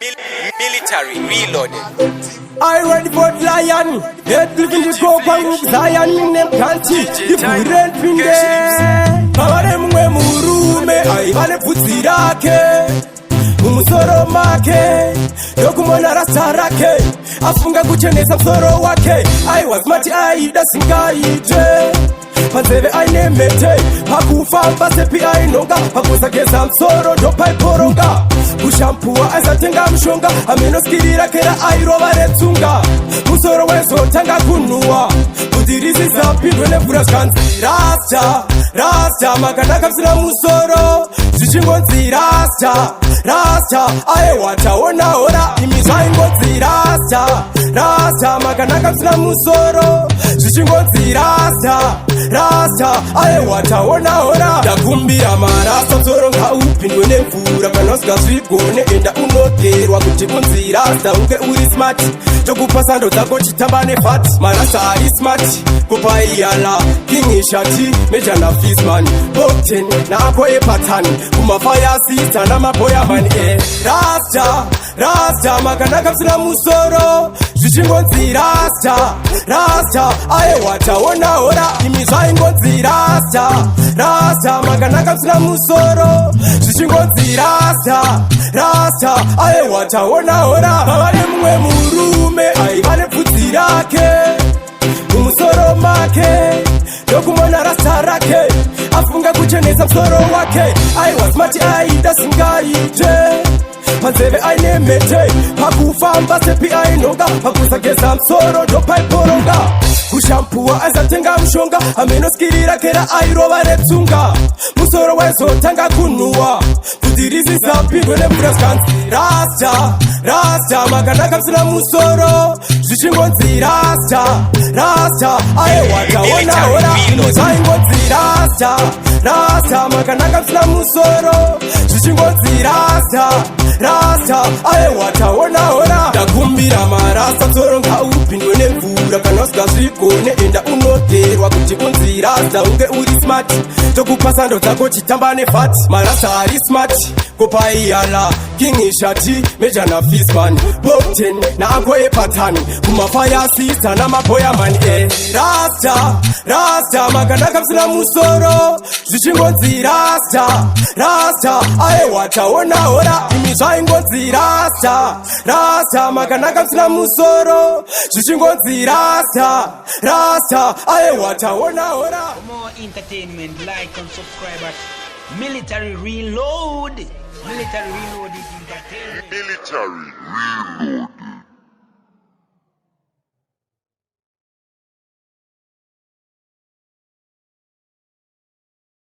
Military reloaded. I ready for the lion. Head living the coke and Zion in them country. Different from them. Them we murume. I vale putirake. Umusoro make. Yokumona rasarake. Afunga kucheneza msoro wake. I was mati aida singaite. Panzeve ainemete. Hakufamba sepi ainonga. Hakusageza msoro dopa iporonga. Kushampua azatenga mshonga. Aminoskirira kera airoba retunga. Musoro weso tanga kunua. Kudirizi zapindwe nevura skanzi. Rasta, rasta, makanaka msina musoro. Zichingonzi rasta, rasta. Ae wataona ora. Imizwaingonzi rasta, rasta, makanaka msina musoro. Zichingonzi rasta, rasta. Ae wataona ora. Dakumbira marasta msoro nga upindwe nevura. Panoska swigone enda unoterwa. Kuti unzi rasta unge uri smart. Chokupa ndo zako chitambane fat. Marasta ari smart. Kupa iyala King Ishati Meja na Fizman Bokten na akoye patani Kumafaya sita na mapoya man Rasta, rasta Makanaka msina musoro Jichingonzi rasta, rasta Ae wataona ora Imizwa ingonzi rasta, rasta Makanaka msina musoro Jichingonzi rasta, rasta Ae wataona ora Mawale mwe murume Ae vale putirake Umusoro make Yokumona rasarake Afunga kucheneza msoro wake I was mati aida singaite Panzeve ainemete Hakufamba sepi ainonga Hakusageza msoro dopa iporonga Kushampua azatenga mshonga Aminoskirira kera airoba retunga Musoro weso tanga kunua Kudirizi zapindwe nevura skanzi Rasta, rasta Makanaka msina musoro Zichingonzi rasta, rasta Ae wataona ora Imizwaingonzi rasta, rasta Makanaka msina musoro Zichingonzi rasta, rasta Ae wataona ora Dakumbira marasta msoro nga upindwe nevura Kanoska swigone enda unoterwa Kuti unzi rasta unge uri smart Chokupa ndo zako chitambane fat Marasta ari smart Kupa iyala King Ishati Meja na Fizman Bokten na akoye patani Kumafaya sita na mapoya man Rasta, rasta Makanaka msina musoro Zichingonzi rasta, rasta Ae wataona ora Imizwa ingonzi rasta, rasta Makanaka msina musoro Zichingonzi rasta, rasta Ae wataona ora. For more entertainment, like and subscribe at Military Reload. Military Reload is entertainment. Military Reload.